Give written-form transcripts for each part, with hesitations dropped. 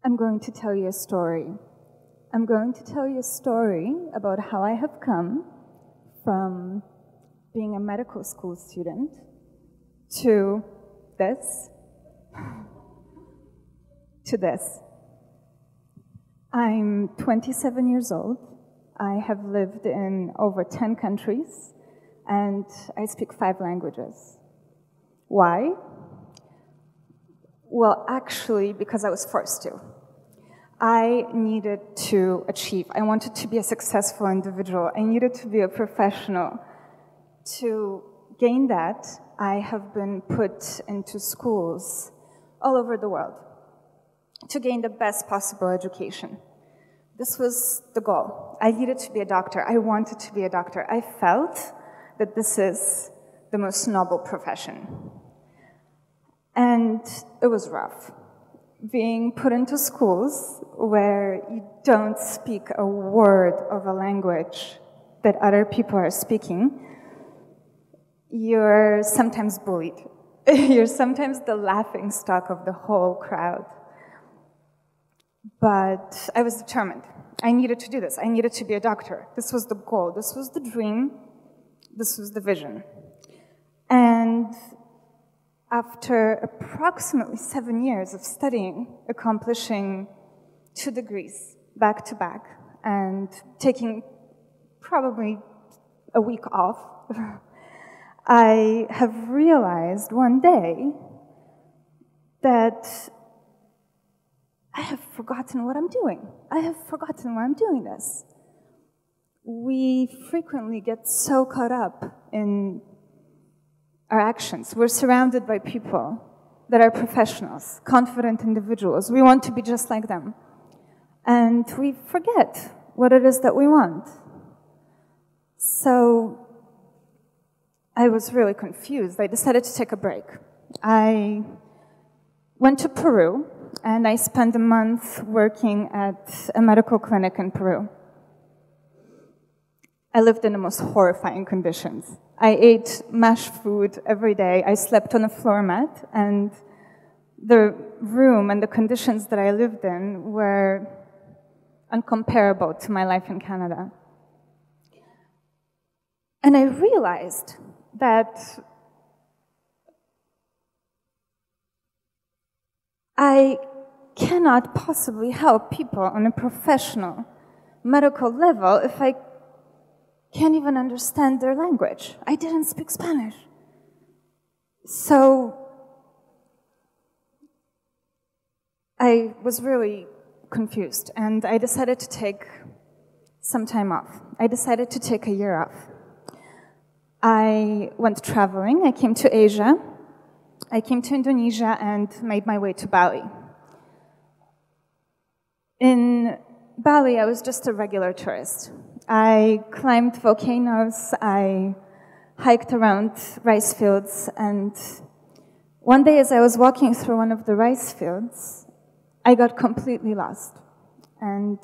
I'm going to tell you a story. I'm going to tell you a story about how I have come from being a medical school student to this, I'm 27 years old. I have lived in over 10 countries, and I speak 5 languages. Why? Well, actually, because I was forced to. I needed to achieve. I wanted to be a successful individual. I needed to be a professional. To gain that, I have been put into schools all over the world to gain the best possible education. This was the goal. I needed to be a doctor. I wanted to be a doctor. I felt that this is the most noble profession. And it was rough. Being put into schools where you don't speak a word of a language that other people are speaking, you're sometimes bullied. You're sometimes the laughingstock of the whole crowd. But I was determined. I needed to do this. I needed to be a doctor. This was the goal. This was the dream. This was the vision. And after approximately 7 years of studying, accomplishing 2 degrees back to back, and taking probably a week off, I have realized one day that I have forgotten what I'm doing. I have forgotten why I'm doing this. We frequently get so caught up in our actions. We're surrounded by people that are professionals, confident individuals. We want to be just like them. And we forget what it is that we want. So I was really confused. I decided to take a break. I went to Peru, and I spent a month working at a medical clinic in Peru. I lived in the most horrifying conditions. I ate mashed food every day. I slept on a floor mat, and the room and the conditions that I lived in were uncomparable to my life in Canada. And I realized that I cannot possibly help people on a professional medical level if I can't even understand their language. I didn't speak Spanish. So I was really confused, and I decided to take some time off. I decided to take a year off. I went traveling. I came to Asia. I came to Indonesia and made my way to Bali. In Bali, I was just a regular tourist. I climbed volcanoes, I hiked around rice fields, and one day as I was walking through one of the rice fields, I got completely lost. And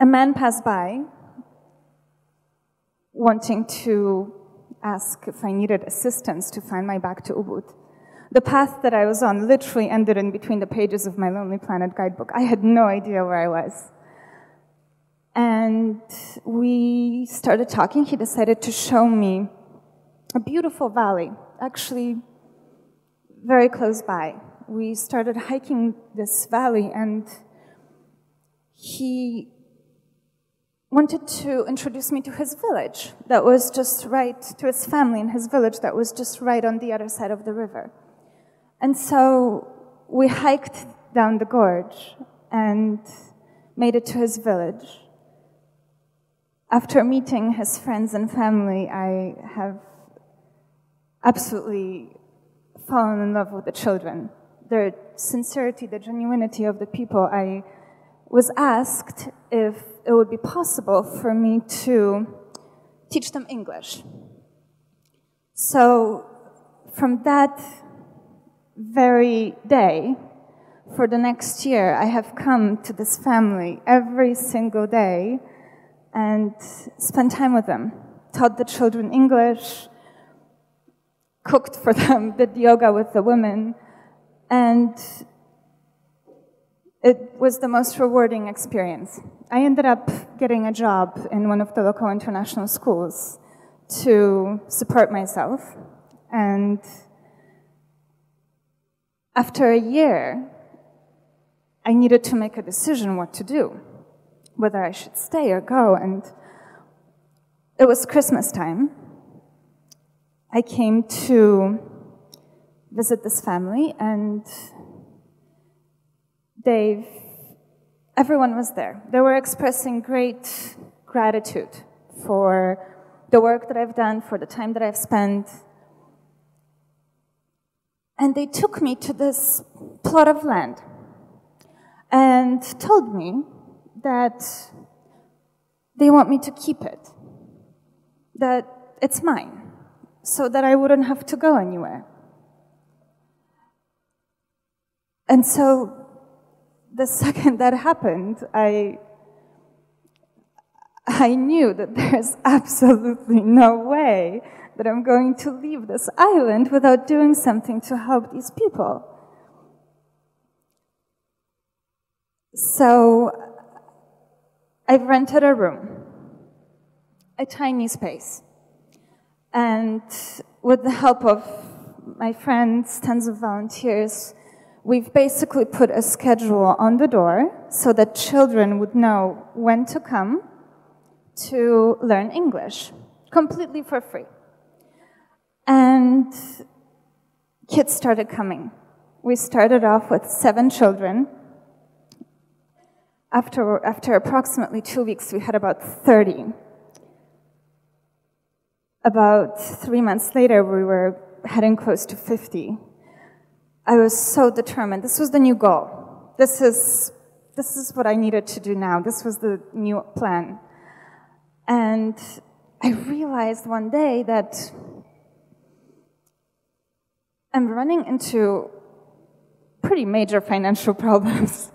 a man passed by, wanting to ask if I needed assistance to find my back to Ubud. The path that I was on literally ended in between the pages of my Lonely Planet guidebook. I had no idea where I was. And we started talking. He decided to show me a beautiful valley, actually very close by. We started hiking this valley, and he wanted to introduce me to his village that was just right, to his family in his village that was just right on the other side of the river. And so we hiked down the gorge and made it to his village. After meeting his friends and family, I have absolutely fallen in love with the children. Their sincerity, the genuinity of the people. I was asked if it would be possible for me to teach them English. So from that very day, for the next year, I have come to this family every single day and spent time with them, taught the children English, cooked for them, did yoga with the women, and It was the most rewarding experience. I ended up getting a job in one of the local international schools to support myself. And after a year, I needed to make a decision what to do, whether I should stay or go. And it was Christmas time. I came to visit this family, and everyone was there. They were expressing great gratitude for the work that I've done, for the time that I've spent. And they took me to this plot of land and told me that they want me to keep it, that it's mine, so that I wouldn't have to go anywhere. And so the second that happened, I knew that there's absolutely no way that I'm going to leave this island without doing something to help these people. So I've rented a room, a tiny space, and with the help of my friends, tons of volunteers, we've basically put a schedule on the door so that children would know when to come to learn English, completely for free. And kids started coming. We started off with 7 children. After approximately 2 weeks, we had about 30. About 3 months later, we were heading close to 50. I was so determined. This was the new goal. This is what I needed to do now. This was the new plan. And I realized one day that I'm running into pretty major financial problems,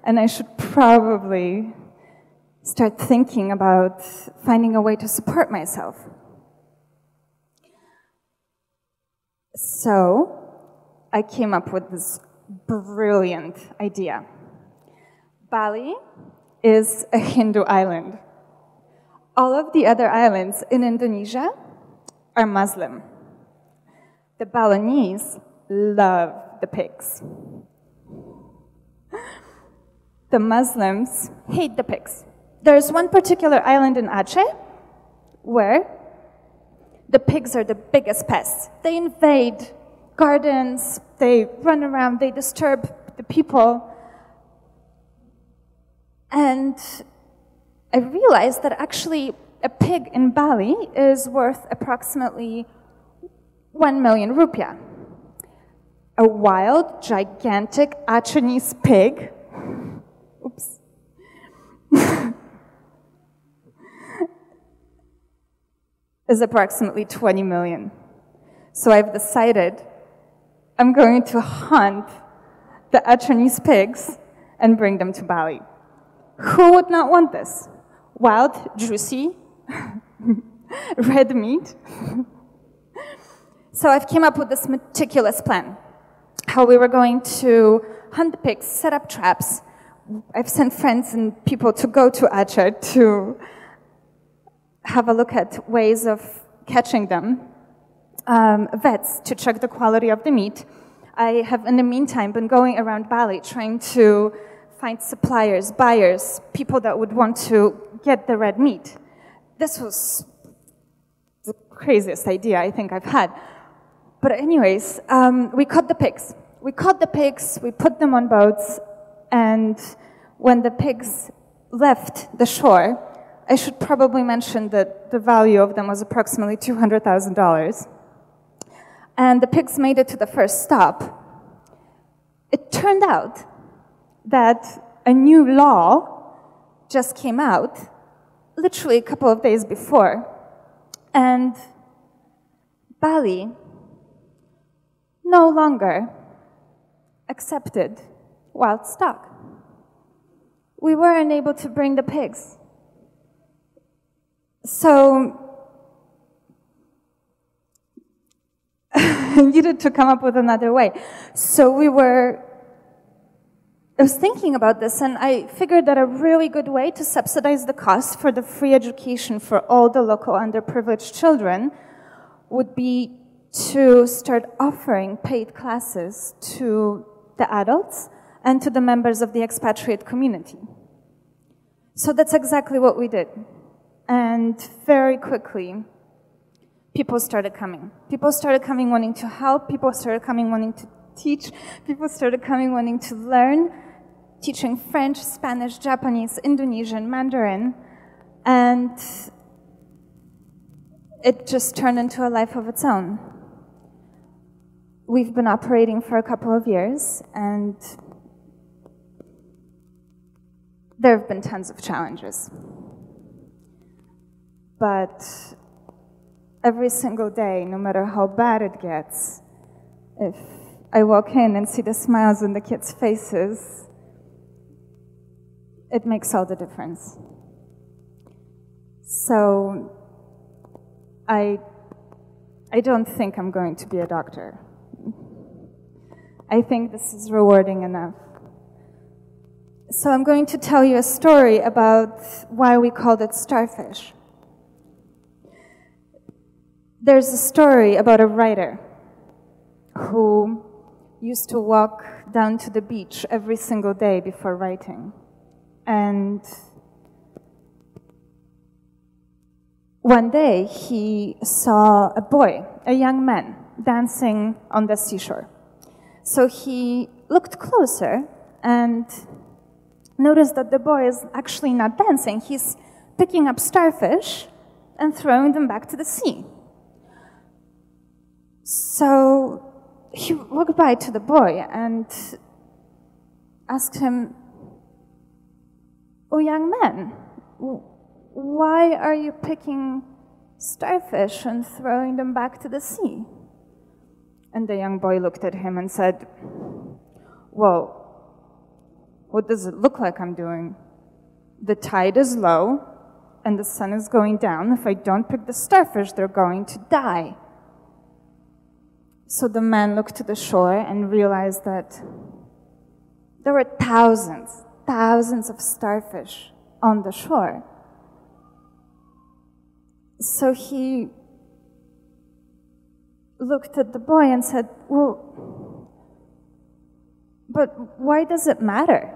and I should probably start thinking about finding a way to support myself. So I came up with this brilliant idea. Bali is a Hindu island. All of the other islands in Indonesia are Muslim. The Balinese love the pigs. The Muslims hate the pigs. There's one particular island in Aceh where the pigs are the biggest pests. They invade gardens, they run around, they disturb the people. And I realized that actually a pig in Bali is worth approximately 1 million rupiah. A wild, gigantic Achenese pig, oops, is approximately 20 million. So I've decided I'm going to hunt the Achenese pigs and bring them to Bali. Who would not want this? Wild, juicy, red meat. So I've came up with this meticulous plan, how we were going to hunt the pigs, set up traps. I've sent friends and people to go to Aceh to have a look at ways of catching them, vets to check the quality of the meat. I have, in the meantime, been going around Bali trying to find suppliers, buyers, people that would want to get the red meat. This was the craziest idea I think I've had. But anyways, we caught the pigs. We caught the pigs, we put them on boats, and when the pigs left the shore, I should probably mention that the value of them was approximately $200,000. And the pigs made it to the first stop. It turned out that a new law just came out, literally a couple of days before, and Bali no longer accepted wild stock. We were unable to bring the pigs. So I needed to come up with another way. So we were I was thinking about this, and I figured that a really good way to subsidize the cost for the free education for all the local underprivileged children would be to start offering paid classes to the adults and to the members of the expatriate community. So that's exactly what we did. And very quickly, people started coming. People started coming wanting to help. People started coming wanting to teach. People started coming wanting to learn, teaching French, Spanish, Japanese, Indonesian, Mandarin. And it just turned into a life of its own. We've been operating for a couple of years, and there have been tons of challenges. But every single day, no matter how bad it gets, if I walk in and see the smiles on the kids' faces, it makes all the difference. So I don't think I'm going to be a doctor. I think this is rewarding enough. So I'm going to tell you a story about why we called it Starfish. There's a story about a writer who used to walk down to the beach every single day before writing. And one day he saw a boy, a young man, dancing on the seashore. So he looked closer and noticed that the boy is actually not dancing. He's picking up starfish and throwing them back to the sea. So he walked by to the boy and asked him, "Oh, young man, why are you picking starfish and throwing them back to the sea?" And the young boy looked at him and said, "Well, what does it look like I'm doing? The tide is low and the sun is going down. If I don't pick the starfish, they're going to die." So the man looked to the shore and realized that there were thousands of starfish on the shore. So he looked at the boy and said, "Well, but why does it matter?"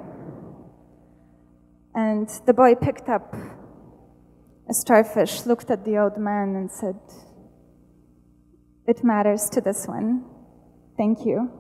And the boy picked up a starfish, looked at the old man and said, "It matters to this one. Thank you."